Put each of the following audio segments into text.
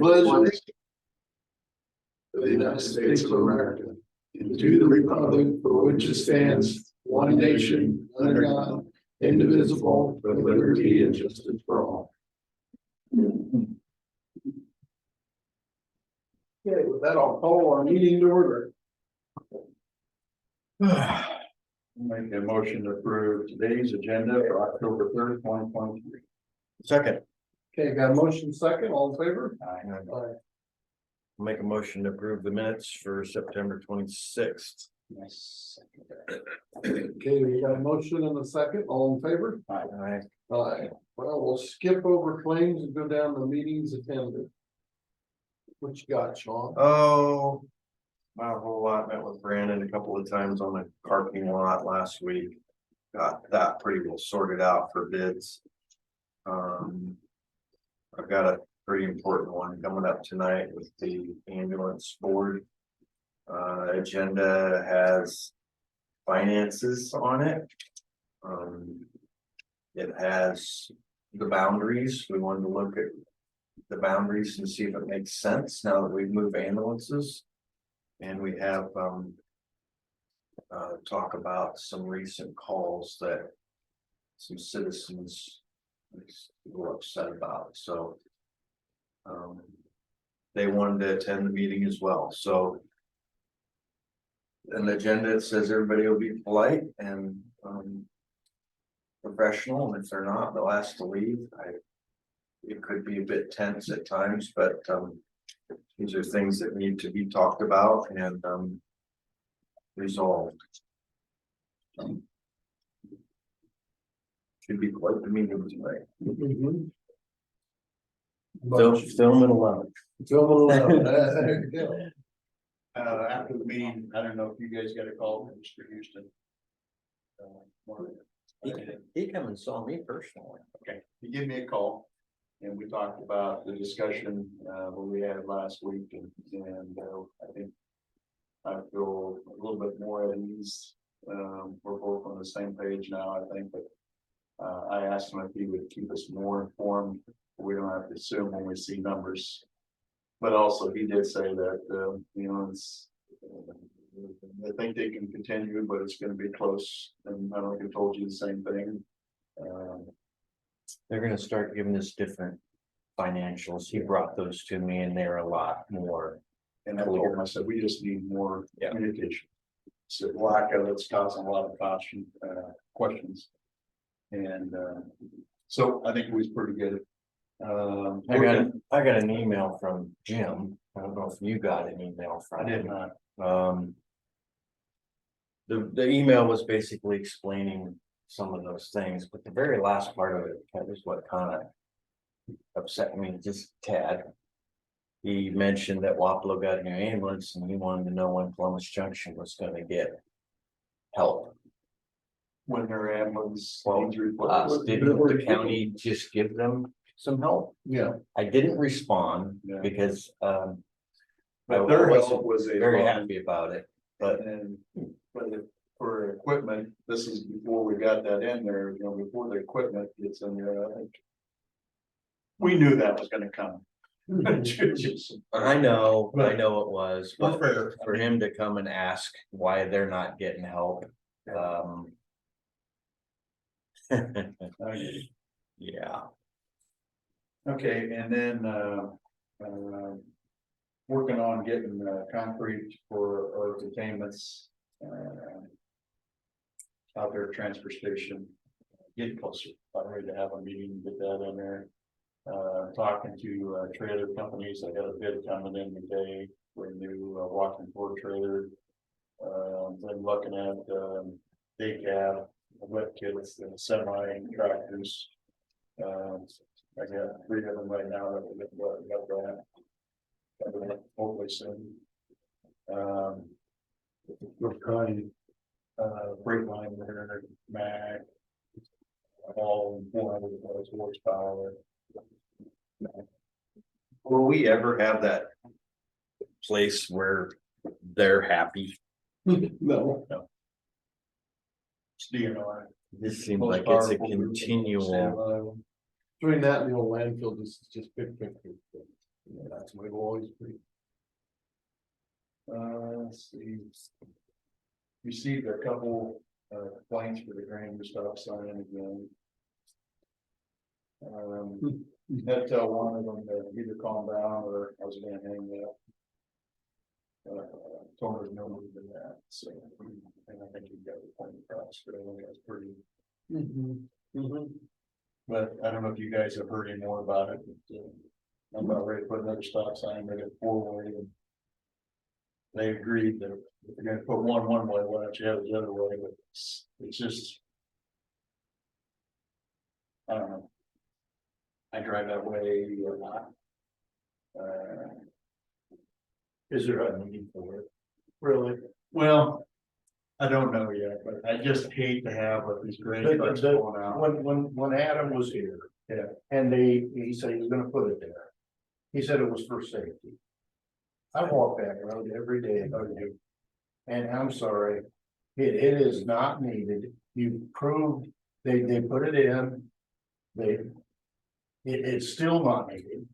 pledge allegiance to the United States of America, and to the republic for which it stands, one nation, under God, indivisible, with liberty and justice for all. Okay, with that, I'll call our meeting to order. Make a motion to approve today's agenda for October 3rd, 2023. Second, Okay, got a motion second, all in favor? Aye. make a motion to approve the minutes for September 26th. Yes. Okay, we got a motion and a second, all in favor? Aye. Aye. Well, we'll skip over claims and go down to meetings attended. What you got, Sean? Oh, not a whole lot. Met with Brandon a couple of times on the parking lot last week. Got that pretty well sorted out for bids. I've got a pretty important one coming up tonight with the ambulance board. Agenda has finances on it. It has the boundaries. We wanted to look at the boundaries and see if it makes sense now that we've moved ambulances. And we have talk about some recent calls that some citizens were upset about, so they wanted to attend the meeting as well. So an agenda, it says everybody will be polite and professional, and if they're not, they'll ask to leave. It could be a bit tense at times, but these are things that need to be talked about and resolved. Should be quite the meeting tonight. Film it alone. Film it alone. There you go. After the meeting, I don't know if you guys got a call from Mr. Houston. He come and saw me personally. Okay, he gave me a call and we talked about the discussion what we had last week and I think I feel a little bit more at ease. We're both on the same page now, I think, but I asked him if he would keep us more informed. We don't have to assume when we see numbers. But also he did say that, you know, it's, I think they can continue, but it's going to be close. And I don't think I told you the same thing. They're gonna start giving us different financials. He brought those to me and they're a lot more. And I told him, I said, we just need more Yeah. communication. So lack of it's causing a lot of caution, questions. And so I think it was pretty good. I got an email from Jim. I don't know if you got an email I from did him. not. The email was basically explaining some of those things, but the very last part of it is what kind of upset me just a tad. He mentioned that Wapello got a new ambulance and he wanted to know when Columbus Junction was gonna get help. When their ambulance Well, needs replaced. Didn't the county just give them some help? Yeah. I didn't respond Yeah. because I But their wasn't help was a very lot. happy about it, but And for equipment, this is before we got that in there, you know, before the equipment gets in there, I think. We knew that was gonna come. I know it was, We're but fair. for him to come and ask why they're not getting help. Yeah, Okay, and then working on getting concrete for our containments out there at transfer station, getting closer. I'm ready to have a meeting, get that in there. Talking to trailer companies, I got a bid coming in today for a new walking floor trailer. Then looking at day cab, wet kits, and semi tractors. I got 3 of them right now that we've got that. Hopefully soon. What kind? Freightliner, Mac, all 400 horsepower. will we ever have that place where they're happy? No. It's DNR. This seems like it's a continual, Between that and the old landfill, this is just big. Yeah, that's my always be. Let's see. Received a couple, complaints for the Granger stop sign again. Had to tell one of them to either calm down or I was gonna hang up. Told her no more than that, so, and I think you got the point across, but I think that's pretty. But I don't know if you guys have heard any more about it, but, I'm about ready to put another stop sign, they got 4-way and. They agreed that if they're gonna put one way, why don't you have it the other way, but it's just. I don't know. I drive that way or not. Is there a need for it? Really? Well, I don't know yet, but I just hate to have these great trucks going out. When Adam was here. Yeah. And he said he was gonna put it there. He said it was for safety. I walk that road every day, and I'm sorry, it is not needed. You proved, they put it in. It's still not needed.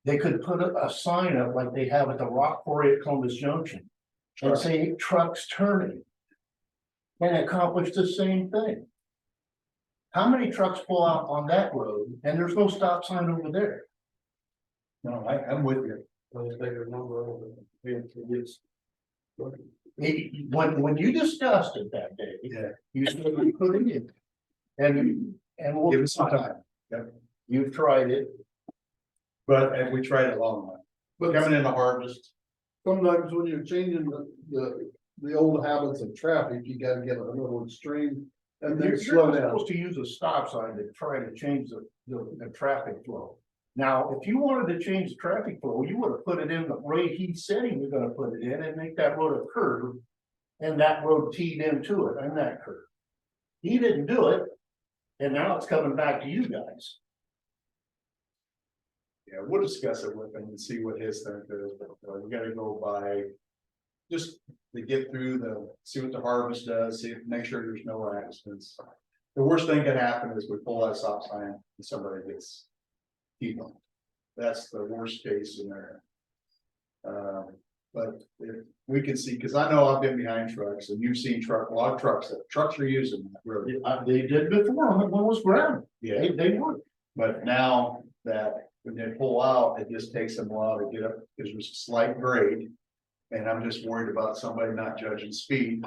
They could put a sign up like they have at the Rock Quarry at Columbus Junction. And say trucks turning. And accomplish the same thing. How many trucks pull out on that road and there's no stop sign over there? No, I'm with you. When you discussed it that day. Yeah. You said we put it in. And we'll. Give it some time. Yep. You've tried it. But and we tried it long enough. But Coming into harvest. sometimes when you're changing the old habits of traffic, you gotta get a little extreme. And You're then slow down. supposed to use a stop sign to try to change the traffic flow. Now, if you wanted to change the traffic flow, you would have put it in the way he said he was gonna put it in and make that road a curve. And that road teed into it and that curve. He didn't do it. And now it's coming back to you guys. Yeah, we'll discuss it with him and see what his think is, but we gotta go by. Just to get through see what the harvest does, make sure there's no accidents. The worst thing that happen is we pull that stop sign and somebody gets. T-boned. That's the worst case scenario. But if we can see, cause I know I've been behind trucks and you've seen a lot of trucks that trucks are using that road. They did before when it was ground. Yeah, They would. but now that when they pull out, it just takes them a while to get up, because there's a slight grade. And I'm just worried about somebody not judging speed.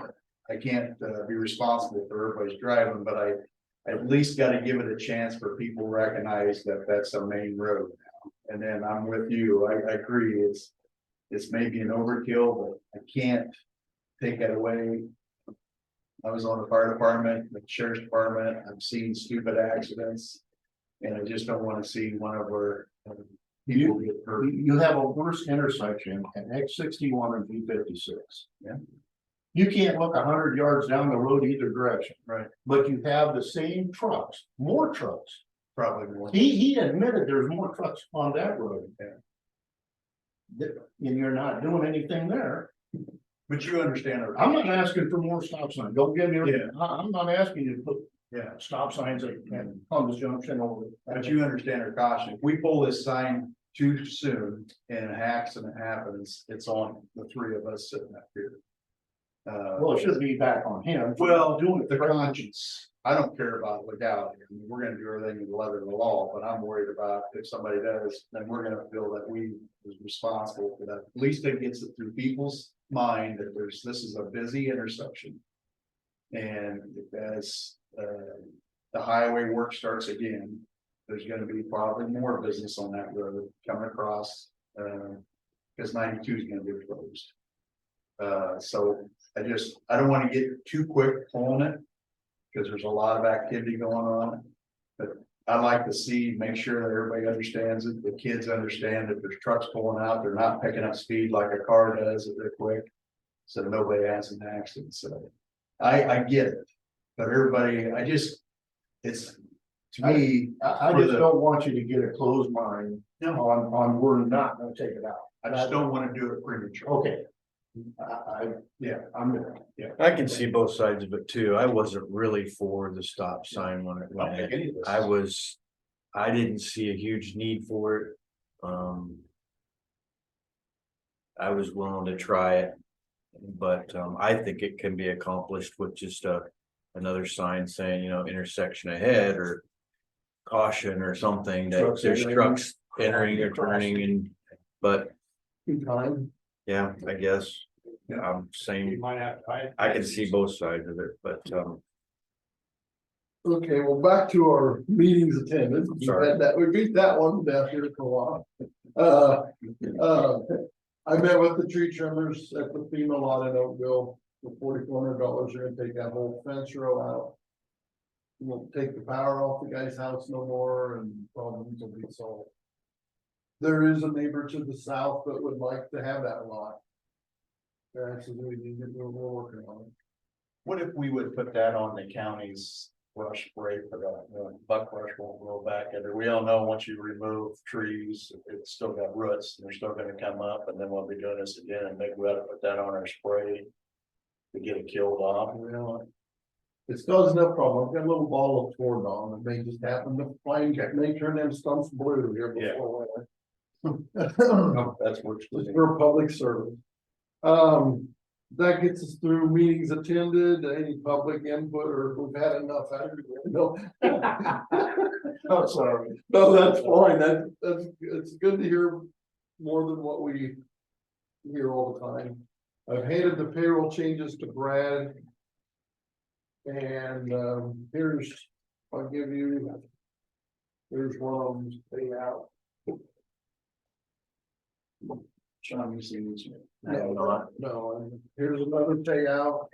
I can't be responsible for everybody's driving, but I at least got to give it a chance for people to recognize that that's a main road now. And then I'm with you. I agree. It's maybe an overkill, but I can't take that away. I was on the fire department, the sheriff's department. I've seen stupid accidents. And I just don't want to see one of our people get hurt. You have a worse intersection at X61 and P56. Yeah. You can't look 100 yards down the road either direction. Right. But you have the same trucks, more trucks. Probably more. He admitted there's more trucks on that road. Yeah. And you're not doing anything there. But you understand. I'm not asking for more stop signs. Don't get me wrong. Yeah. I'm not asking you to put Yeah, stop signs at Columbus Junction over. but you understand our caution. If we pull this sign too soon and an accident happens, it's on the three of us sitting up here. Well, it should be back on him. Well, doing it the conscience, I don't care about legality. I mean, we're gonna do everything in the letter of the law, but I'm worried about if somebody does, then we're gonna feel that we was responsible for that. At least it gets it through people's mind that this is a busy intersection. And as the highway work starts again, there's gonna be probably more business on that road coming across, because 92 is gonna be closed. So I don't want to get too quick pulling it, because there's a lot of activity going on. But I like to make sure that everybody understands it, the kids understand that there's trucks pulling out, they're not picking up speed like a car does if they're quick. So nobody has an accident, so I get it, but everybody, it's, to me. I just don't want you to get a closed mind on we're not gonna take it out. I just don't want to do it premature. Okay. I'm there. Yeah. I can see both sides of it too. I wasn't really for the stop sign when it I don't went think in. any of this. I didn't see a huge need for it. I was willing to try it, but I think it can be accomplished with just another sign saying, intersection ahead or caution or something that Trucks there's entering. trucks entering or turning but In time. yeah, I guess. I'm You saying might have, I can see both sides of it, but Okay, well, back to our meetings attended. Sorry. We beat that one down here for a while. I met with the tree trimmers at the FEMA lot in Oakville for $4,400. They're gonna take that whole fence row out. Won't take the power off the guy's house no more and problems will be solved. There is a neighbor to the south that would like to have that lot. That's what we're working on. What if we would put that on the county's brush spray for that, buckbrush won't grow back, and we all know once you remove trees, it's still got roots, and they're still gonna come up, and then we'll be doing this again, and maybe we ought to put that on our spray. To get it killed off. Well, it's causing no problem. I've got a little ball of Tordon, and they just happen to find, they turn them stumps blue here Yeah. before. No, that's works. It's for public service. That gets us through meetings attended, any public input, or if we've had enough. I don't know. Oh, sorry. No, that's fine. It's good to hear more than what we hear all the time. I've handed the payroll changes to Brad. And, I'll give you. Here's one of them to pay out. Sean, you see these? No, here's another payout.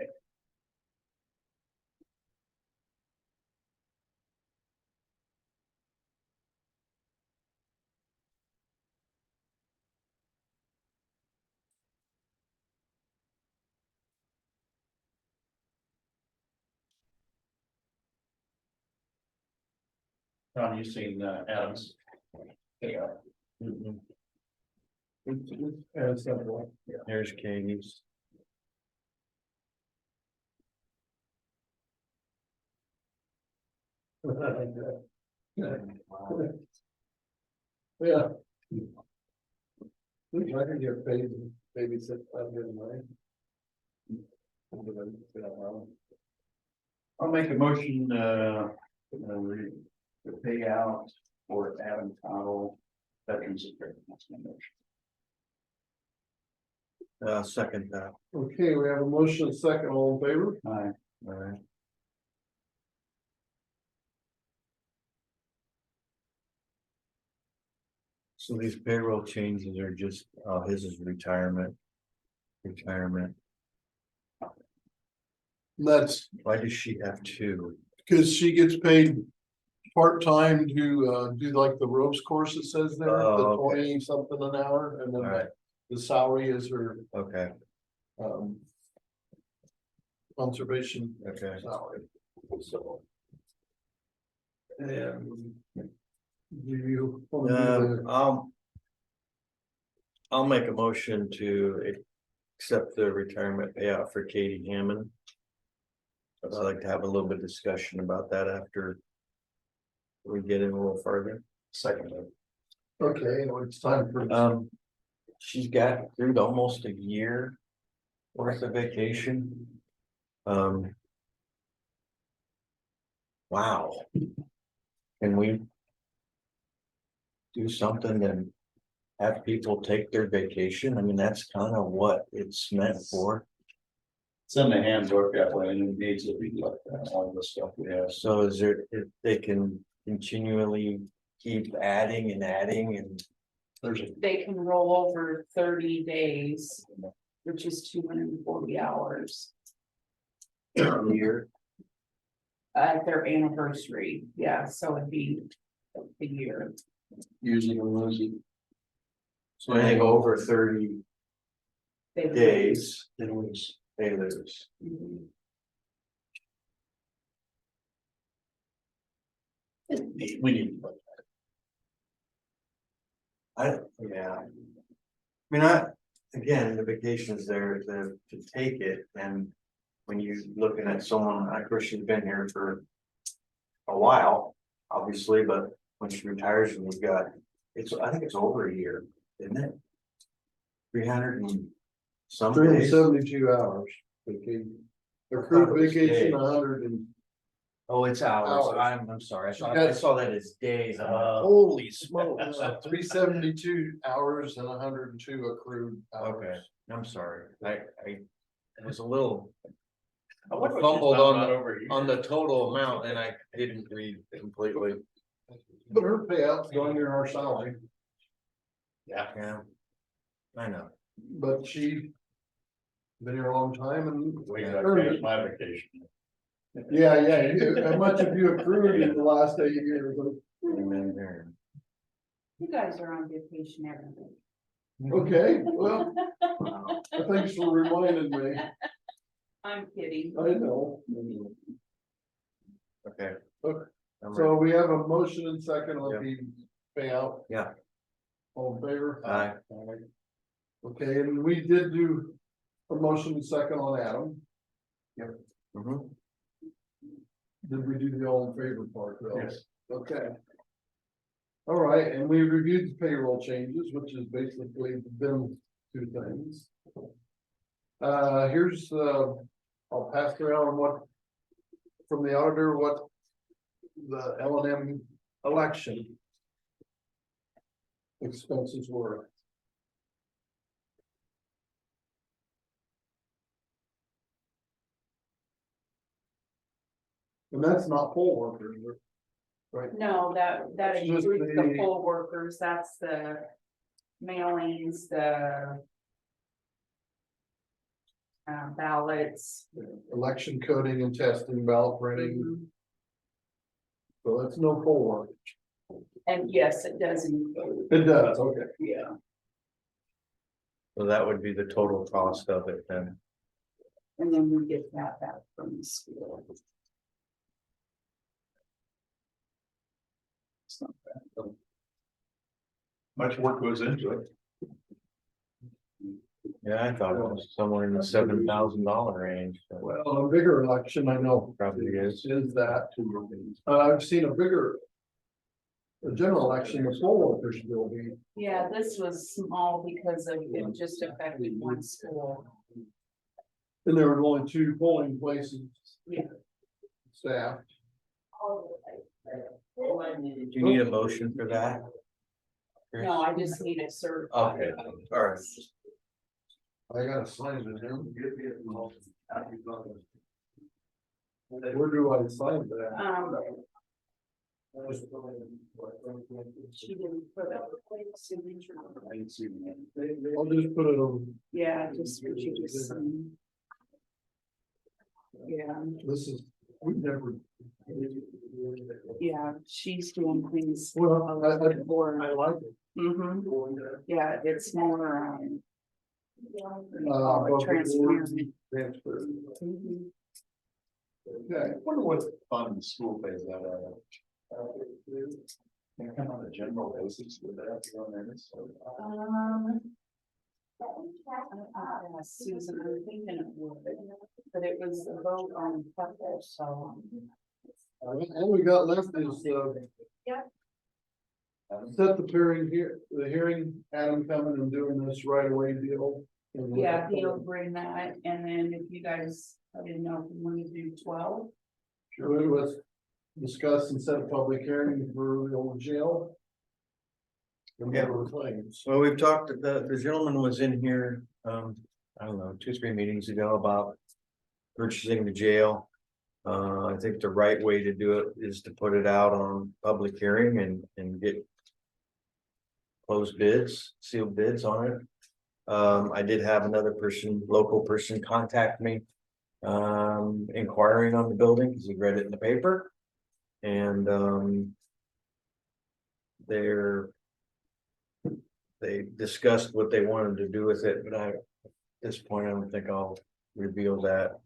Sean, you seen Adams? Yeah. It's simple. there's Katie's. Yeah. I can get paid, babysit, I'm getting money. I'll make a motion, to pay out for Adam Cottle, Veterans Affairs. That's my motion. Second that. Okay, we have a motion, and a second, all in favor? Aye. All right. So these payroll changes are just, his is retirement. That's Why does she have two? because she gets paid part-time to do like the ropes course, it says there, the Oh, okay. 20 something an hour, and then All right. the salary is her Okay, conservation okay. salary. So. And do you? wanna do the- I'll make a motion to accept the retirement payout for Katie Hammond. I'd like to have a little bit of discussion about that after we get in a little further. Second. Okay, well, it's time for. She's got through almost a year worth of vacation. Wow. Can we do something and have people take their vacation? I mean, that's kind of what it's meant for. It's in the handbook that way, and it needs to be like that, all the stuff we have. So is there, if they can continually keep adding and adding and. There's a, They can roll over 30 days, which is 240 hours Year. at their anniversary. Yeah, so it'd be a year. using or losing. So anything over 30 They would- days, It was. they lose. Mhm. We need. Yeah. I mean, again, the vacation is there to take it, and when you're looking at someone, of course, she's been here for a while, obviously, but when she retires and we've got I think it's over a year, isn't it? 300 and some Three hundred days. 72 hours vacation. thought Accrued it was vacation, days. 100 and, Oh, it's hours. Hours. I'm sorry. She I got- saw that as days. Holy smokes. 372 hours and 102 accrued Okay, hours. I'm sorry. I was a little I wonder what fumbled she's on found out the, over here. on the total amount and I didn't read completely. But her payout's going near our salary, Yeah. I know. but she been here a long time and. We got earned it. my vacation. Yeah, how much have you accrued in the last 8 years? Amen there. You guys are on vacation every day. Okay, well, thanks for reminding me. I'm kidding. I know. Okay. Okay. I'm So we have a motion and second on Yeah. the payout. Yeah. All in favor? Aye. Okay, and we did do a motion and second on Adam. Mhm. Did we do the all in favor part though? Yes. Okay. All right, and we reviewed the payroll changes, which is basically them two things. Here's, I'll pass around what, from the auditor, what the L&M election expenses were. And that's not poll workers, right? No, that That's just includes the the- poll workers, that's the mailings, the ballots. Election coding and testing, ballot printing, so that's no poll work. And yes, it does include, It does, okay. yeah. So that would be the total cost of it then. And then we get that back from the school. It's not bad. Much work goes into it. Yeah, I thought it was somewhere in the $7,000 range. So Well, a bigger election, I know. Probably is. Is that, I've seen a bigger. A general election, the poll workers will be, Yeah, this was small because of it just affected one school. and there were only 2 polling places. Yeah. Staff, Do you need a motion for that? Chris? No, I just need it certified. Okay, all right. I gotta sign it here. Where do I sign that? She didn't put a signature. I didn't see that. I'll just put it on, Yeah, just, she just, yeah, this is, we never. yeah, she's doing things. Well, I like it. Mm-hmm, yeah, it's more, But transparent. Transparent. Mhm. Okay, I wonder what fund the school pays that out of. Can it come on a general basis with that on there? Susan, I'm thinking it would, but it was a vote on purpose, so. all we got left is, set the hearing, Adam coming and doing this right away deal. Yeah, he'll bring that, and then if you guys, I didn't know if you want to do 12. Sure, let's discuss and set a public hearing for the old jail. And Yeah. other claims. Well, we've talked, the gentleman was in here, I don't know, 2-3 meetings ago about purchasing the jail. I think the right way to do it is to put it out on public hearing and get closed bids, sealed bids on it. I did have another person, local person contact me, inquiring on the building because he read it in the paper. And, they discussed what they wanted to do with it, but at this point, I don't think I'll reveal that.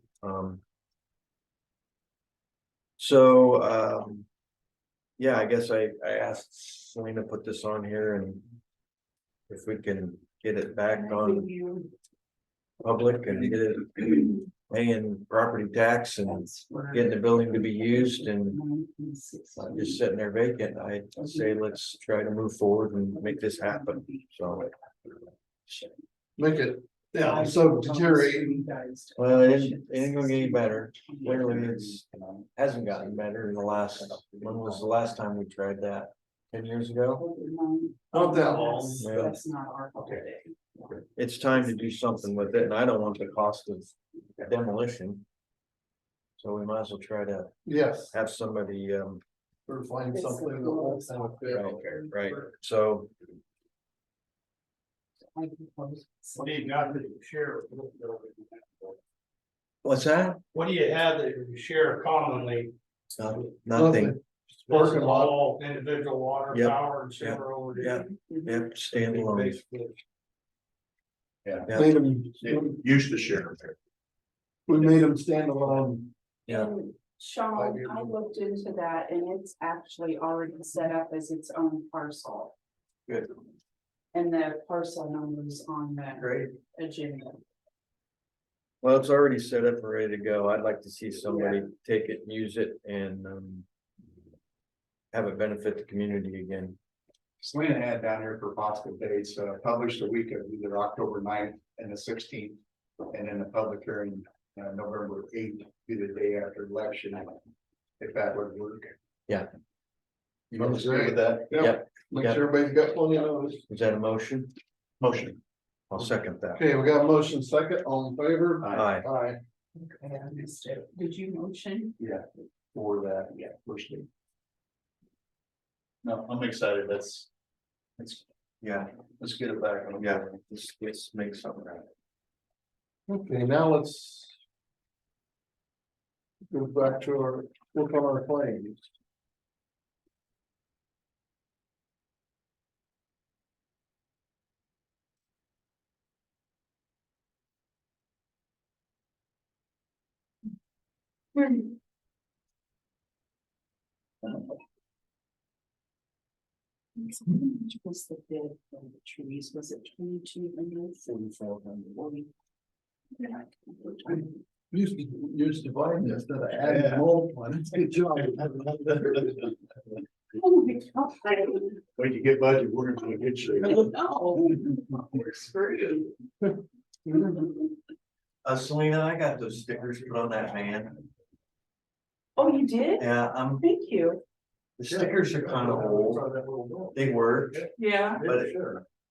Yeah, I guess I asked Selena to put this on here and if we can get it back on You public and get it paying property tax and getting the building to be used and just sitting there vacant, I'd say let's try to move forward and make this happen, so. Make it, yeah, so deteriorating. Well, it ain't gonna get any better, clearly hasn't gotten better in the last, when was the last time we tried that? 10 years ago? Not that long. Yeah. That's not our holiday. It's time to do something with it, and I don't want the cost of demolition. So we might as well try to Yes, have somebody, or find something that won't sound fair. right, so. I propose. What do you got that you share? What's that? What do you have that you share commonly? Nothing, Parking lot. All individual water, Yep. power and sewer over there. yep, standalone. Yeah. Made them, Used to share. we made them stand alone. Yeah. And Sean, I looked into that and it's actually already set up as its own parcel. Good. And the parcel number's on the Great. agenda. Well, it's already set up and ready to go. I'd like to see somebody take it, use it, and have it benefit the community again. Selena had down here for possible dates, published the week of either October 9th and the 16th. And then the public hearing, November 8th, be the day after election, if that would work. Yeah. You guys agree with that? Yep. Make sure everybody's got plenty of notice. Is that a motion? Motion. I'll second that. Okay, we got a motion second, all in favor? Aye. Aye. Okay, I missed it. Did you motion? Yeah, for that, yeah, first thing. No, I'm excited, let's Yeah, get it back on. yeah, let's make something out of it. Okay, now let's go back to our, work on our claims. How much was the bid for the trees? Was it 2,200? 4,440? Used to buying this, that I added multiplying, it's a good job. Oh my God. When you get budget, we're in a good shape. No, we're screwed. Selena, I got those stickers put on that van. Oh, you did? Yeah, Thank you. the stickers are kind of old. They were, Yeah, but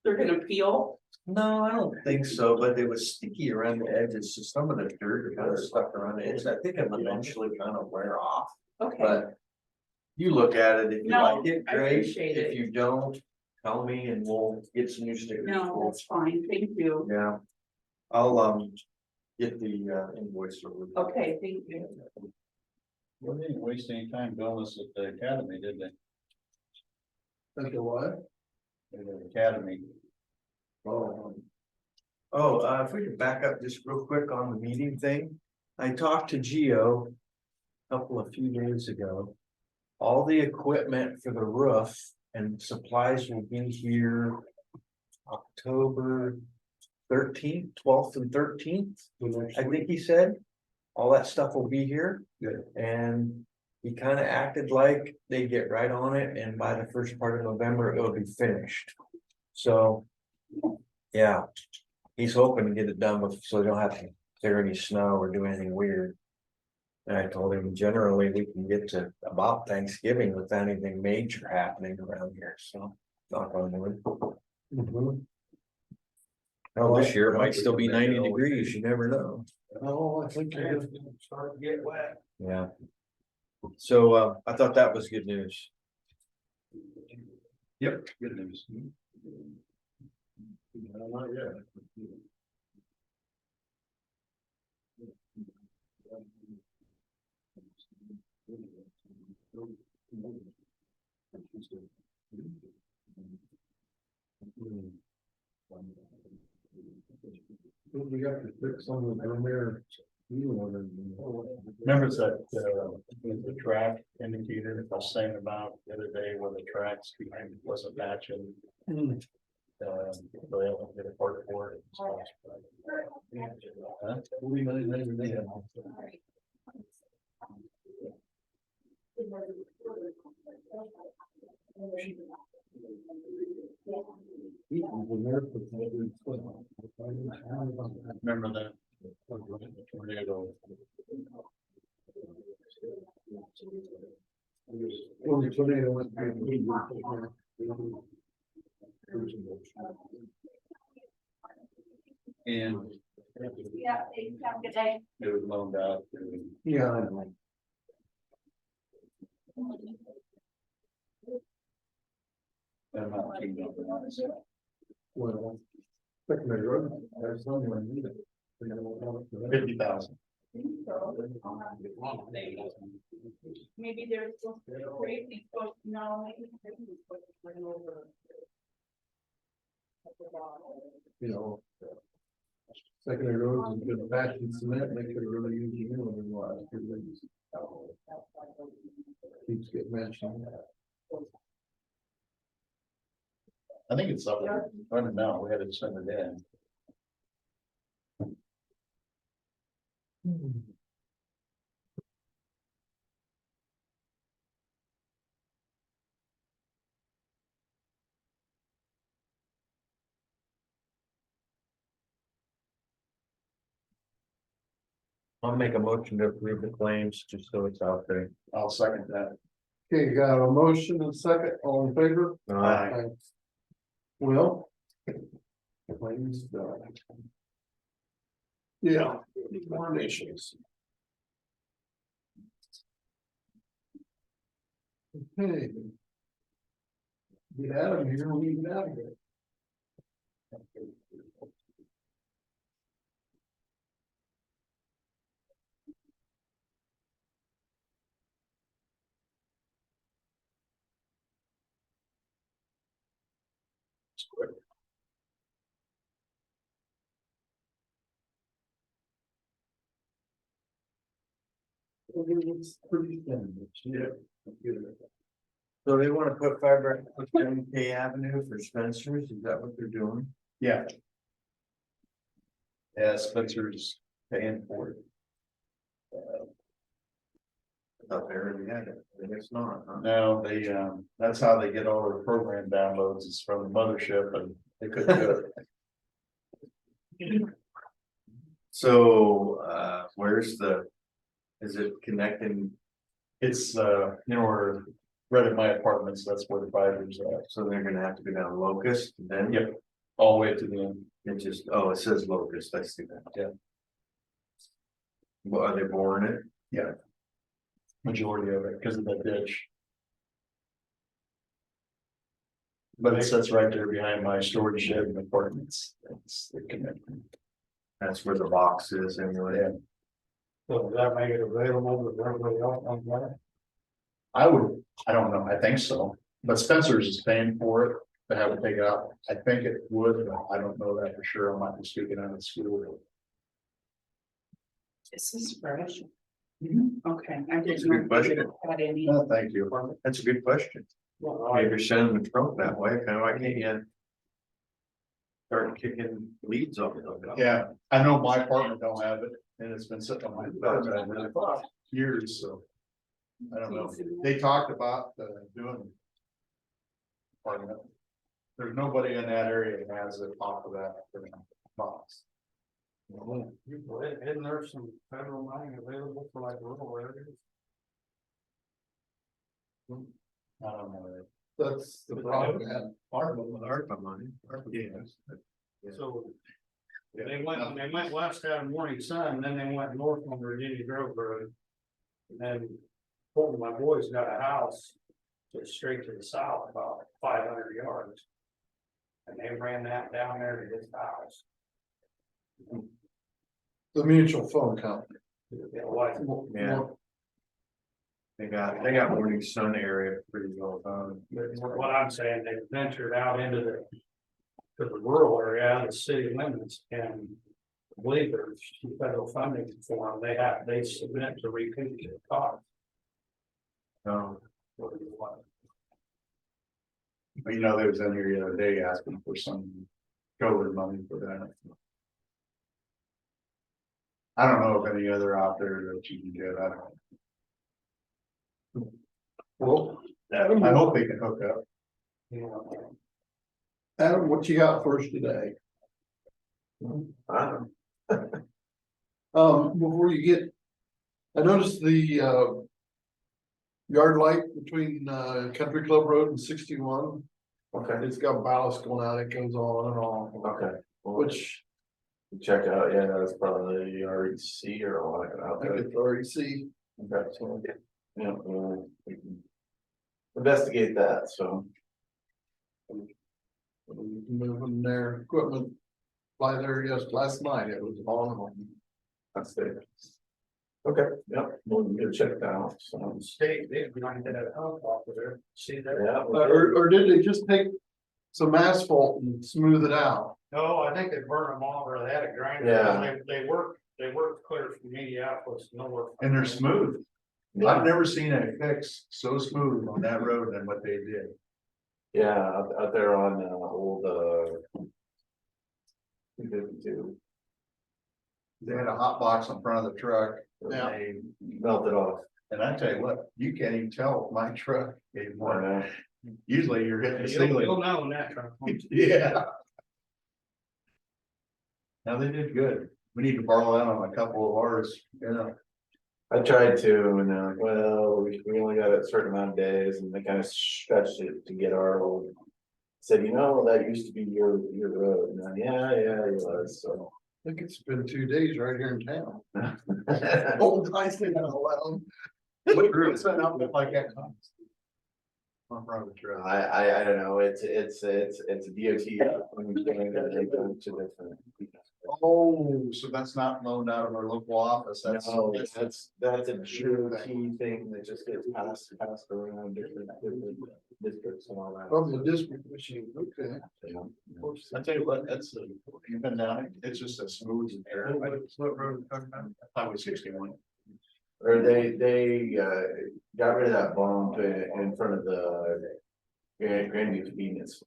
they're gonna peel. no, I don't think so, but it was sticky around the edges, so some of the dirt kind of stuck around the edge. I think it'll eventually kind of wear off, Okay, but. You look at it, if you No, like it, I great, appreciate if it. you don't, tell me and we'll get some new stickers. no, that's fine. Thank you. Yeah, I'll get the invoice over. Okay, thank you. Well, they didn't waste any time doing this at the academy, did they? Think of what? At the academy. Oh, if we could back up just real quick on the meeting thing, I talked to Gio a few days ago. All the equipment for the roof and supplies will be here October 13th, 12th and 13th. I think he said, all that stuff will be here. Good. And he kind of acted like they get right on it and by the first part of November, it'll be finished. So, yeah, he's hoping to get it done with, so they don't have to clear any snow or do anything weird. And I told him generally we can get to about Thanksgiving without anything major happening around here, so knock on wood. Well, this year it might still be 90 degrees, you never know. Oh, I think you're gonna Start to get wet. Yeah. So I thought that was good news. Yep, good news. Not yet. We got to fix some of the mirror. Remember that, the track indicator I was saying about the other day where the tracks behind wasn't matching. They don't get a part for it. Remember that? Tornado. When the tornado went through. And Yeah, have a good day. it was loaned out. Yeah. And not too much. Well. Secondary road, there's someone need it. 50,000. Maybe they're supposed to be crazy, so no, maybe they're supposed to bring over. You know. Secondary roads and good patch and cement, they could really use you in the last 2 weeks. Keeps getting mentioned. I think it's up there. I don't know. We had to send it in. I'll make a motion to approve the claims, just so it's out there. I'll second that. Okay, you got a motion and second, all in favor? Aye. Well. Claims done. Yeah. More nations. Okay. Get out of here, we get out of here. It's quick. It's pretty thin, yeah. So they wanna put fiber on K Avenue for Spencer's, is that what they're doing? Yeah. Yeah, Spencer's paying for it. I thought they already had it, I guess not, huh? No, they, that's how they get all their program downloads is from the mothership and they couldn't do it. So, where's is it connecting, It's, where right at my apartments, that's where the fibers are. so they're gonna have to go down Locust, then? Yep, all the way to the end. It just, oh, it says Locust, I see that. Yeah. Well, are they boring it? Yeah. Majority of it because of that ditch. But it sits right there behind my storage shed and apartments. It's the connection. That's where the box is anyway. Yeah. So does that make it available to everybody else on that? I don't know, I think so, but Spencer's is paying for it to have it taken out. I think it would, but I don't know that for sure. I might be speaking out of school. This is fresh. Mm-hmm. Okay, I It's didn't a know good if question. you had any. No, thank you. That's a good question. Maybe you're sending the trunk that way, kind of like, can't you? Start kicking leads off of it. Yeah, I know my apartment don't have it and it's been sitting on my bed for years, so. I don't know. They talked about doing. Apartment. There's nobody in that area that has it off of that box. Isn't there some federal money available for like rural areas? I don't know. That's the problem. ARPA money. Yes. So. They went west out of Morning Sun, and then they went north on Virginia Grove Road. And then, both of my boys got a house, just straight to the south, about 500 yards. And they ran that down there to his house. The mutual phone company. Yeah. They got Morning Sun area pretty well done. What I'm saying, they ventured out into to the rural area, out of the city limits, and I believe there's federal funding for them. They submit to recoup the cost. Um, But you know, they was in here the other day asking for some COVID money for that. I don't know of any other out there that you can get, I don't. Well, I hope they can hook up. Adam, what you got for us today? Before you get, I noticed the yard light between Country Club Road and 61. Okay, It's got ballast going out, it goes on and on, okay. Well, which check out, yeah, that's probably REC or what out I think there. it's REC. Okay, so, yeah, well, we can investigate that, so. Moving their equipment by there last night, it was on. That's it. Okay, yep, we'll get checked out, so. State, they might have a help off of there, see there? Yeah. Or did they just take some asphalt and smooth it out? No, I think they burned them all, or they had a grinder. Yeah. They worked clear from Minneapolis, nowhere. And they're smooth. Yeah. I've never seen a fix so smooth on that road than what they did. Yeah, out there on old 252, They had a hot box in front of the truck. And Yeah. they, melted off. and I tell you what, you can't even tell my truck anymore. I know. Usually you're hitting the You'll ceiling. know in that truck. Yeah. Now they did good. We need to borrow that on a couple of ours, yeah. I tried to, and they're like, well, we only got a certain amount of days, and they kind of stretched it to get our old. Said, you know, that used to be your road, and I'm, yeah, it was, so. I think it's been 2 days right here in town. Oh, nice thing out loud. What group set up look like that? On front of the truck. I don't know, it's a DOT. When you're doing that, they go to different. Oh, so that's not loaned out of our local office, that's. No, that's a DOT thing that just gets passed around different districts and all that. From the district machine, okay. Yeah. I tell you what, that's, you've been down, it's just a smooth air. What road are you talking about? Highway 61. Or they got rid of that bump in front of the Grandview convenience.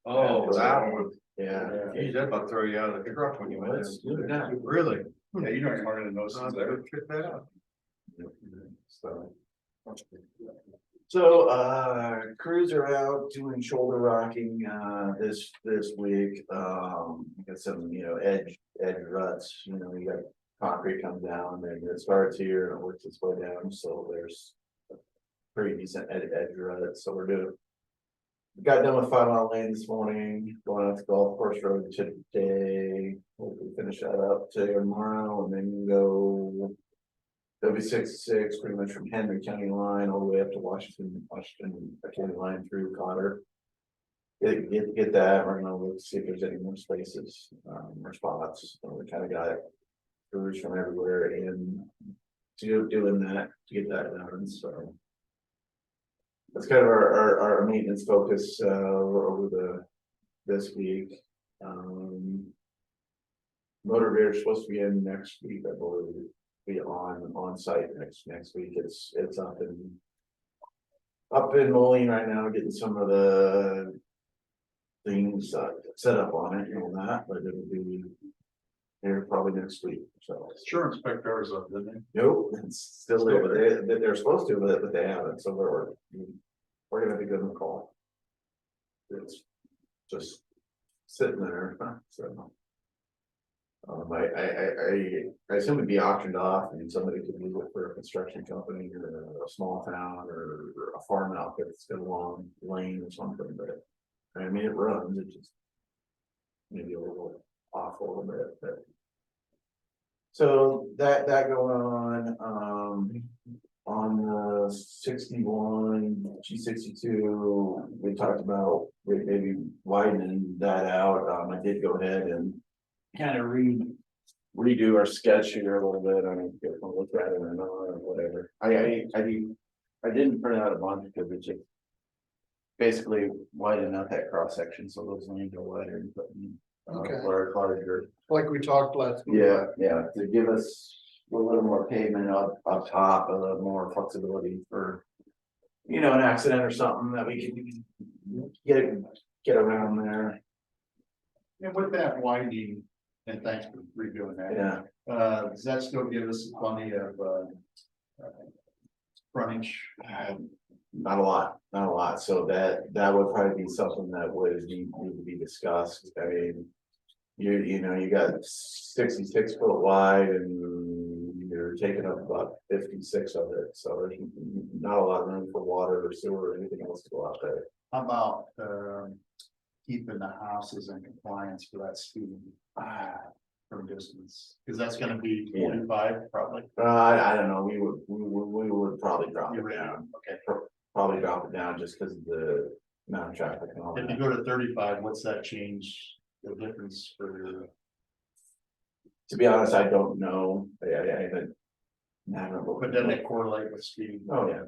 Oh, that one. Yeah. Geez, that'd about throw you out of the truck when you went Let's do in. that. Really? Yeah, you know, harder than those things ever. Check that out. So crews are out doing shoulder rocking this week. Got some, edge ruts, you got concrete comes down and it starts here and it works its way down, so there's a pretty decent edge rut, so we got done with 5 Mile Lane this morning, going out to Golf Course Road today. Hopefully finish that up today or tomorrow, and then go W66 pretty much from Henry County line all the way up to Washington County line through Cotter. Get that. We're gonna look to see if there's any more spaces, or spots. We kind of got crews from everywhere in doing that to get that done. So that's kind of our maintenance focus over this week. Motor grader's supposed to be in next week, I believe. Be on site next week. It's up in Moline right now, getting some of the things set up on it and all that, but it'll be here probably next week. So Sure, inspectors up, didn't they? nope, it's still there. They're supposed to, but they haven't. So we're gonna be good on the call. It's just sitting there. So. I assume it'd be auctioned off and somebody could use it for a construction company or a small town or a farm outfit that's got a long lane or something, but I mean, it runs, it just maybe a little off a little bit, but. So that going on the 61, G62, we talked about maybe widening that out. I did go ahead and kind of redo our sketch here a little bit. I don't know if you want to look at it or not or whatever. I didn't print out a bunch because it's just basically widening out that cross section so those lanes are wider and putting larger. Like we talked last week. Yeah, to give us a little more pavement up top, a little more flexibility for an accident or something that we can get around there. And with that winding, And thanks for redoing that. Yeah, Does that still give us plenty of, frontage? not a lot, so that would probably be something that would need to be discussed, I mean. You know, you got 66 foot wide and you're taking up about 56 of it, so there's not a lot of room for water or sewer or anything else to go out there. How about, keeping the houses in compliance for that speed? From distance, because that's gonna be Yeah. 45 probably. I don't know, we would probably drop You it ready? down, Okay, probably drop it down just because of the amount of traffic and all if you that. go to 35, what's that change, the difference for? To be honest, I don't know, I haven't. I don't know. But doesn't it correlate with speed? Oh, yeah,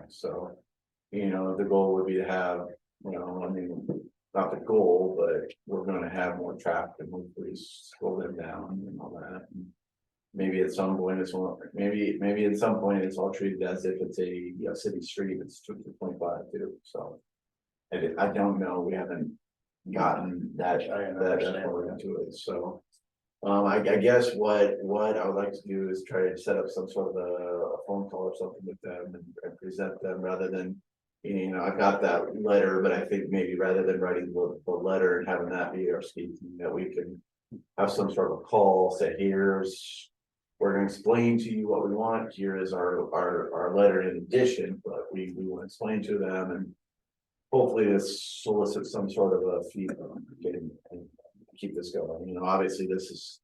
so, you know, the goal would be to have, you know, I mean, not the goal, but we're gonna have more traffic and hopefully slow them down and all that. And maybe at some point it's all, maybe at some point it's all treated as if it's a, you know, city street, it's 25 too, so. I don't know, we haven't gotten that far into it, so. I guess what I would like to do is try to set up some sort of a phone call or something with them and present them rather than. You know, I got that letter, but I think maybe rather than writing the letter and having that be our speaking, that we can. Have some sort of a call, say, here's. We're gonna explain to you what we want, here is our letter in addition, but we want to explain to them and. Hopefully this solicits some sort of a feedback and keep this going, you know, obviously this is.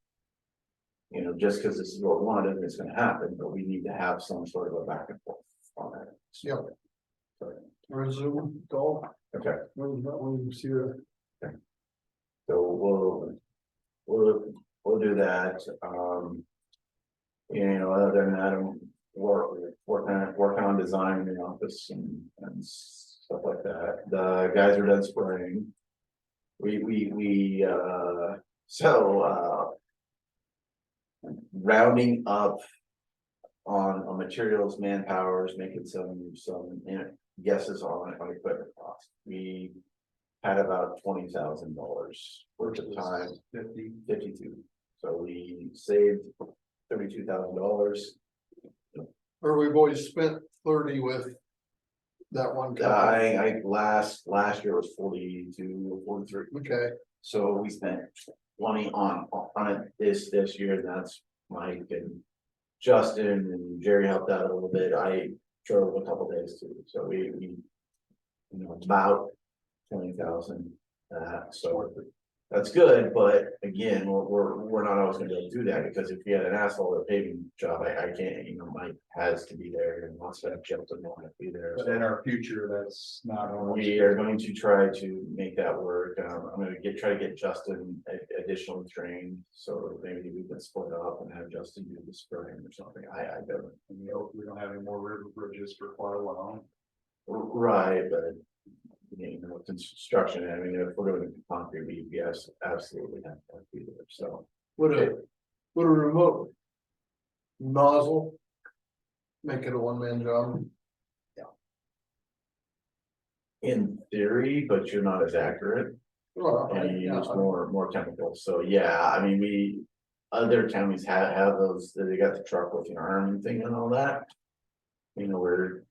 You know, just because this is what we want, doesn't mean it's gonna happen, but we need to have some sort of a back and forth on it. Yep. So, Resume, go. okay, We'll see you. so we'll do that, you know, other than that, I'm working on design in the office and stuff like that, the guys are done spraying. Rounding up on materials, manpowers, making some, you know, guesses on equipment cost. We had about $20,000 worth of time, 52. So we saved $32,000. Or we've always spent 30 with that one company. I last year was 42 or 43. Okay, So we spent 20 on it this year, and that's Mike and Justin and Jerry helped out a little bit. I drove a couple days too, so we you know, about 20,000. So that's good, but again, we're not always gonna be able to do that, because if you had an asphalt or paving job, I can't, you know, Mike has to be there and wants to have Justin want to be there. But in our future, that's not. We are going to try to make that work. I'm gonna try to get Justin additional trained, so maybe we can split up and have Justin do the spraying or something. I don't. And we hope we don't have any more river bridges for quite a while. Right, but. You know, construction, I mean, if we're doing concrete, we absolutely have to be there, so. would a remote nozzle make it a one-man job? In theory, but you're not as accurate. Well, And you yeah, use more chemicals, so yeah, I mean, other counties have those, they got the truck with your arm thing and all that. You know, we're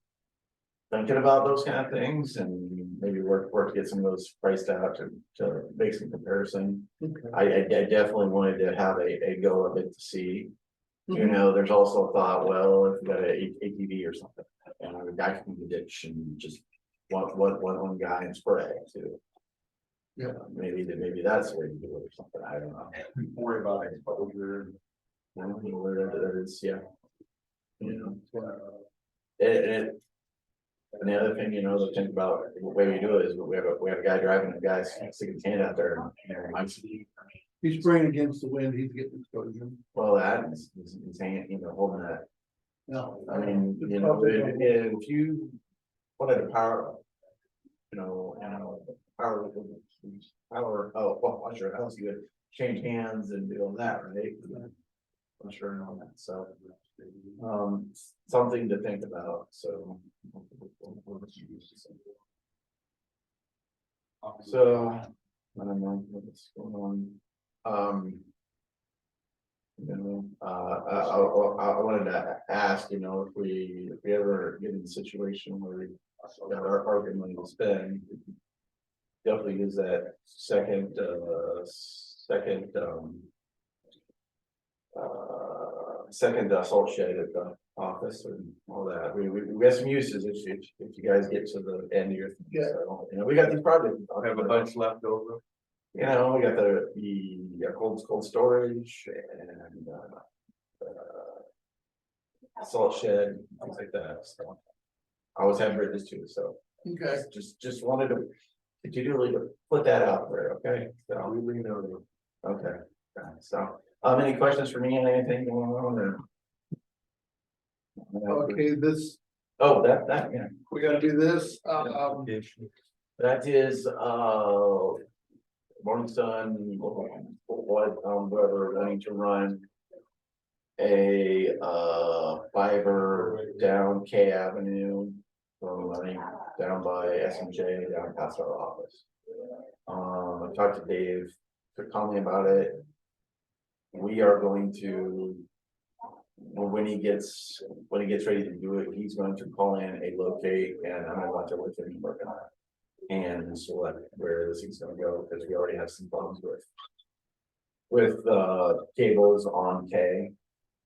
thinking about those kind of things and maybe work to get some of those priced out to make some comparison. okay. I definitely wanted to have a go of it to see. You Mhm. know, there's also a thought, well, if you got a ATV or something, and a guy can the ditch and just one guy and spray too. Yeah. Maybe that's the way you do it or something, I don't know. Worry about exposure. I don't know where that is, yeah. You know. It, and the other thing, you know, to think about, the way we do it is we have a guy driving, a guy sticking his hand out there. And He's spraying against the wind, he's getting exposure. well, that is his hand, you know, holding that. No. I mean, you know, if you wanted to power, you know, power, oh, well, I'm sure else you would change hands and do all that, right? I'm sure and all that, so. Something to think about, so. So, I don't know what's going on. I wanted to ask, you know, if we ever get in a situation where we got our parking money to spend. Definitely use that second salt shed at the office and all that. We have some uses if you guys get to the end of your. So, you know, we got these projects. I have a bunch left over. You know, we got the cold storage and salt shed, things like that, so. I always have bridges too, so. Okay. Just wanted to continually to put that out there, okay? So we know. Okay, so, any questions for me on anything going on or? Okay, this, Oh, that, yeah, we gotta do this, that is, Morning Sun, whoever wanting to run. A fiber down K Avenue. From running down by SMJ down past our office. I talked to Dave calmly about it. We are going to. When he gets ready to do it, he's going to call in a locate and I'm gonna watch it with him working on it. And select where this is gonna go, because we already have some problems with cables on K.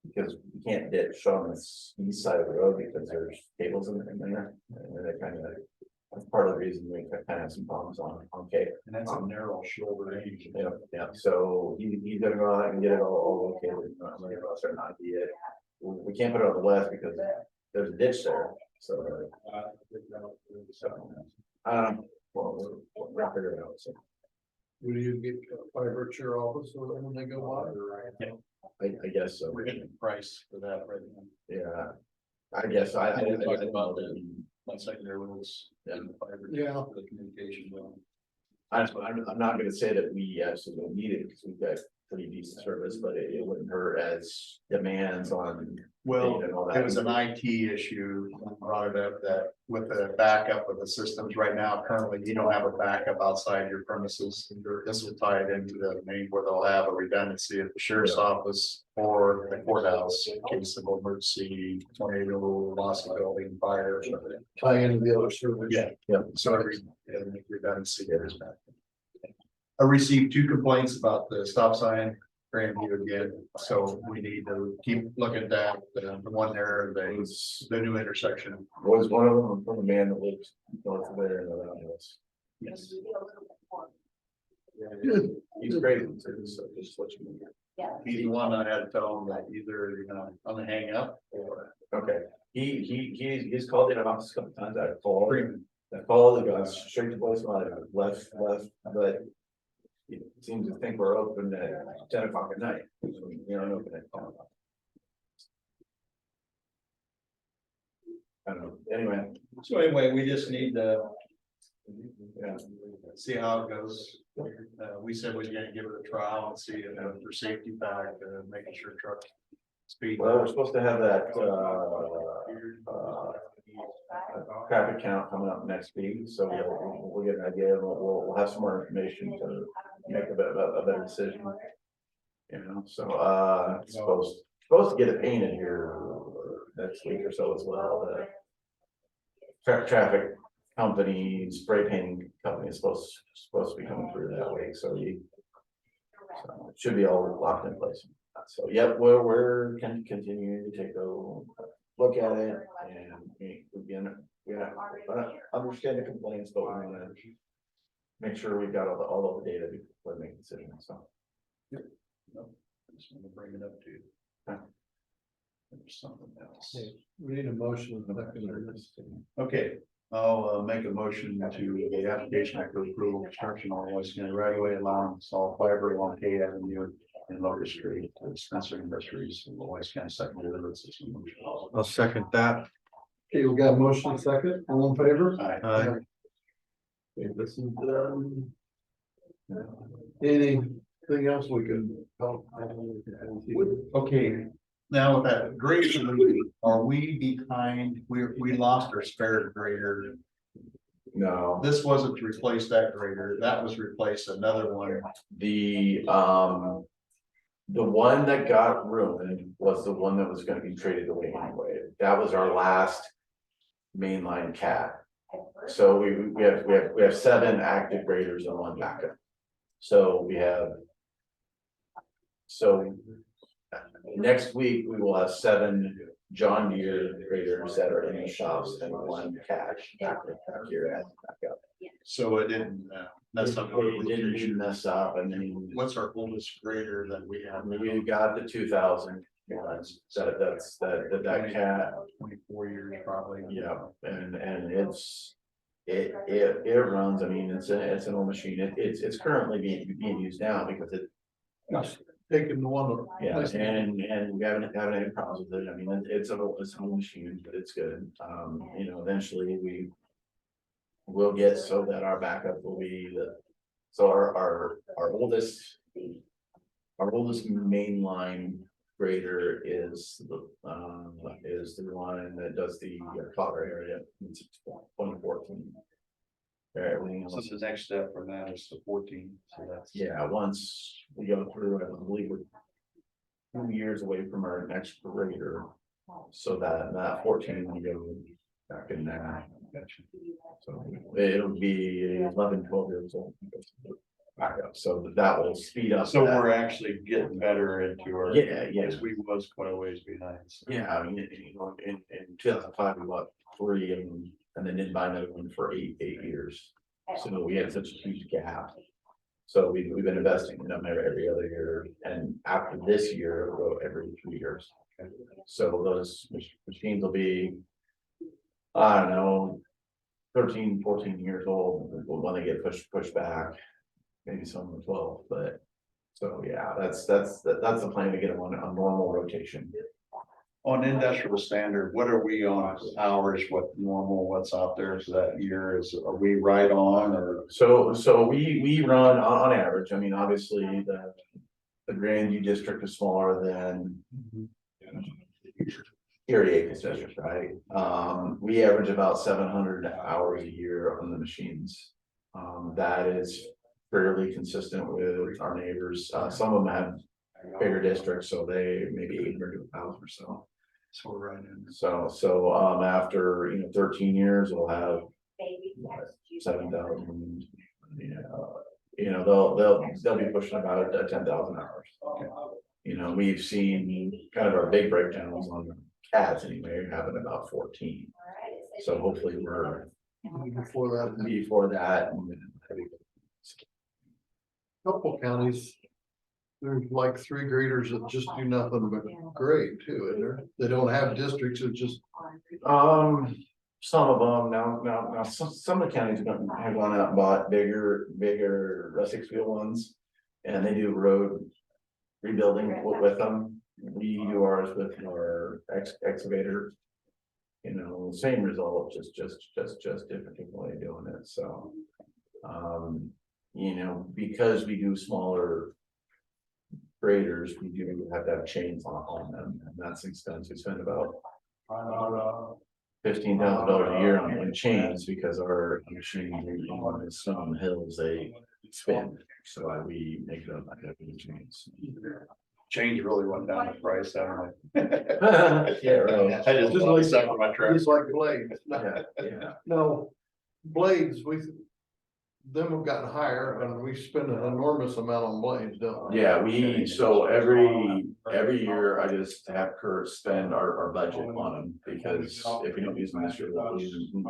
Because we can't ditch on this east side of the road because there's cables in there, and they kind of, that's part of the reason we kind of have some problems on K. And that's a narrow shoulder. Yeah, so he's gonna go out and get it all located. I'm gonna go out there and ID it. We can't put it on the west because there's a ditch there, so. Well, we'll figure it out, so. will you get fiber at your office so that when they go by? I guess so. We're getting a price for that right now. Yeah, I guess I We're didn't talking about that. my secondary roads and the fiber. Yeah. For the communication. I'm not gonna say that we absolutely need it, because we've got pretty decent service, but it wouldn't hurt as demands on. Well, data and all that. it was an IT issue, brought it up that with the backup of the systems right now, currently you don't have a backup outside your premises. This will tie it into the main where they'll have a redundancy at the sheriff's office or the courthouse in case of emergency, tornado, loss of building, fire or something. Tie into the other service. Yeah. So every redundancy there is back. I received 2 complaints about the stop sign. Grandview again, so we need to keep looking at that, the one there, the new intersection. Was one of them from a man that lives north of there and around us. Yes. Good. He's great, so just let you know. He's the one I had to tell him that either you're gonna, I'm gonna hang up or. Okay, he's called in an office a couple times, I called, it goes straight to voicemail, left, but. He seems to think we're open at 10 o'clock at night. We aren't open at 10 o'clock. I don't know, anyway. So anyway, we just need to. Yeah. See how it goes. We said we're gonna give it a trial and see it for safety back, making sure truck speed. Well, we're supposed to have that, traffic count coming up next week, so we'll get an idea, we'll have some more information to make a better decision. You know, so, supposed to get it painted here next week or so as well, the traffic company, spray painting company is supposed to be coming through that way, so it should be all locked in place. So, yep, we're continuing to take a look at it, and we understand the complaints, but we want to make sure we've got all of the data before making decisions, so. Just want to bring it up to you. There's something else. We need a motion. Okay, I'll make a motion to the application for approval construction on West County right away allowing install fiber along K Avenue and Locust Street to Spencer Industries in the West County secondary road system. I'll second that. Okay, we got a motion second, all in favor? Aye. Okay, this is, anything else we can help? Okay, now with that grader, are we behind, we lost our spare grader No, This wasn't to replace that grader, that was to replace another one. the one that got ruined was the one that was gonna be traded away anyway. That was our last mainline cat. So we have 7 active graders and 1 backup. So we have. So next week, we will have 7 John Deere graders that are in the shops and 1 cat back here at backup. So it didn't mess up. It didn't mess up, I mean, What's our oldest grader that we have? we got the 2000. That cat, 24 years probably. yeah, and it runs, I mean, it's an old machine, it's currently being used now because it. Taking the one. Yeah, and we haven't had any problems with it, I mean, it's an old machine, but it's good, you know, eventually we. Will get so that our backup will be so our oldest. Our oldest mainline grader is the one that does the Colorado area, it's 2014. Everything So else, the next step from that is the 14, so that's. yeah, once we go through, I believe we're 2 years away from our next grader. So that 14 will go back in there. So it'll be 11, 12 years old. Back up, so that will speed up. So that. we're actually getting better into our. Yeah, yeah. Because we was quite a ways behind. So. Yeah, I mean, you know, in 2005, we bought 3 of them and then didn't buy another one for 8 years. So we had such a huge gap. So we've been investing in them every other year, and after this year, it'll go every 3 years. So those machines will be, I don't know, 13, 14 years old when they get pushed back. Maybe some 12, but so yeah, that's the plan, to get them on a normal rotation. On industrial standard, what are we on hours, what normal, what's out there for that year, are we right on, or? So we run on average, I mean, obviously the Grandview district is smaller than. Erie Acres district, right? We average about 700 hours a year on the machines. That is fairly consistent with our neighbors. Some of them have bigger districts, so they maybe 800 hours or so. So we're right in. So after 13 years, we'll have 7,000. They'll be pushing about 10,000 hours. You know, we've seen kind of our big breakdowns on the cats anyway, having about 14. So hopefully we're before that. Couple counties. There's like 3 graders that just do nothing but grade too, isn't there? They don't have districts, it's just. Some of them now, some of the counties have gone out and bought bigger rustic wheel ones. And they do road rebuilding with them. We do ours with our excavator. You know, same result, just different people are doing it, so. Because we do smaller graders, we do have to have chains on them, and that's expensive. We spend about $15,000 a year on chains, because our machines on some hills, they spin, so we make it up by having chains. Change really went down the price, haven't Yeah, right. I just Just bought a like- second of my truck. It's like blades. Yeah. No, blades, them have gotten higher and we spend an enormous amount on blades, don't we? Yeah, so every year I just have Kurt spend our budget on them, because if we don't use them this year, we'll use them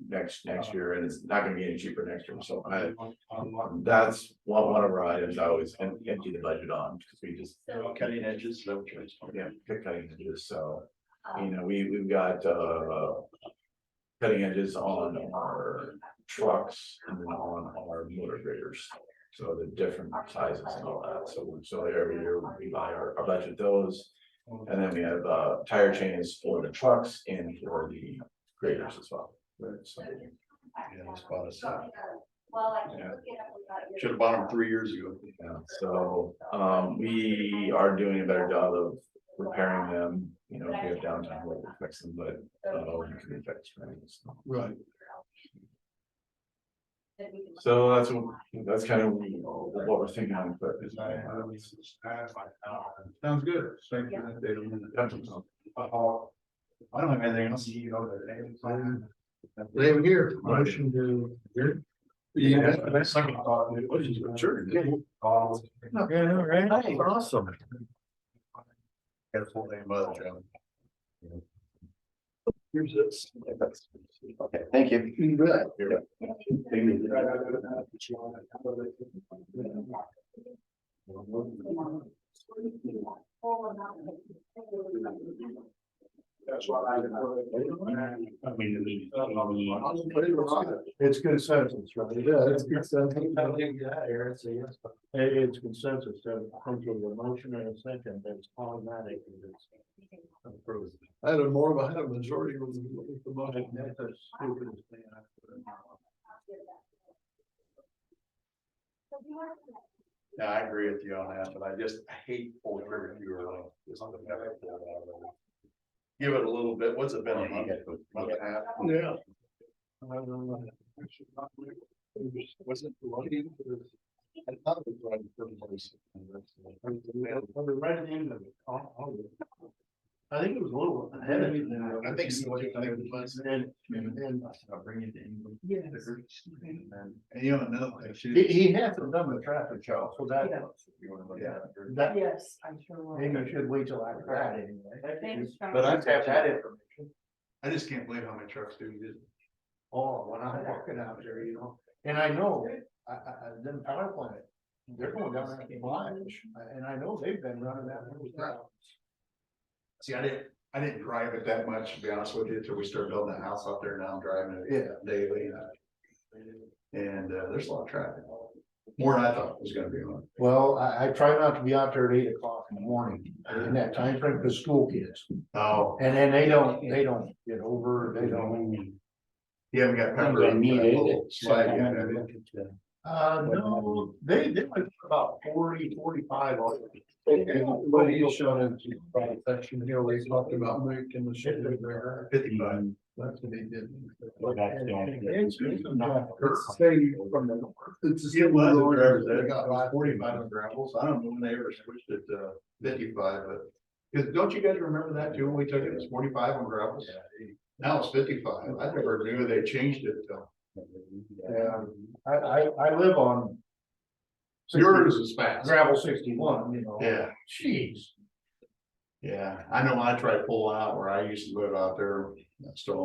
next year, and it's not gonna be any cheaper next year, so that's one of our items I always empty the budget on, because we just. Cutting edges, so choice. Yeah, cutting edges, so, we've got cutting edges on our trucks and then on our motor graders. So the different sizes and all that, so every year we buy our budget those. And then we have tire chains for the trucks and for the graders as well. So, Yeah, that's about a set. yeah. Should have bought them 3 years ago. Yeah, so we are doing a better job of repairing them, if we have downtime, we'll fix them, but we can be fixed, right? So. Right. So that's kind of what we're thinking of, but. Sounds good. Thank you. I don't have anything else. Same here, motion to. Yeah. Second thought. Sure. Yeah, right. Awesome. Got a full day mother job. Here's this. Okay, thank you. You bet. That's what I. It's consensus, right? Yeah, it's consensus. It's consensus to come to a motion and a second, that's automatic. It's approved. I had a majority was the motion. That's the stupidest thing I've heard. Yeah, I agree with you on that, but I hate pulling trigger too early. Just let them have it. Give it a little bit, what's it been, a month and a half? Yeah. Was it? I thought it was right in the first place. Right at the end of it. I think it was a little ahead of you. I think so. I think it was. And I'll bring it in. Yes. And you know, another thing. he hasn't done the traffic show, so that. Yeah. That, Yes, I sure will. maybe you should wait till after that anyway. Thanks, John. But I have that information. I just can't believe how many trucks do this. Oh, when I'm walking out there, and I know, them power plant, they're going down that line, and I know they've been running that many routes. See, I didn't drive it that much, to be honest with you, till we started building that house out there. Now I'm driving it daily. And there's a lot of traffic. More than I thought it was gonna be on. Well, I try not to be out there at 8 o'clock in the morning, in that time frame, because school kids, Oh, and then they don't get over, they don't. you haven't got pepper on that little slide yet, have you? No, they like about 40, 45. What he's showing into the section here, we talked about making the shit there. 55. That's what he did. It's It's staying from the north. It's the It same was, road. it driver's ed, They got it was like 45 on gravel, so I don't know when they ever switched it to 55, but. Cause don't you guys remember that too, when we took it, it was 45 on gravel? Now it's 55, I never knew they changed it till. Yeah, I live on. Yours is fast. Gravel 61, Yeah, Jeez. yeah, I know I tried pulling out where I used to live out there, still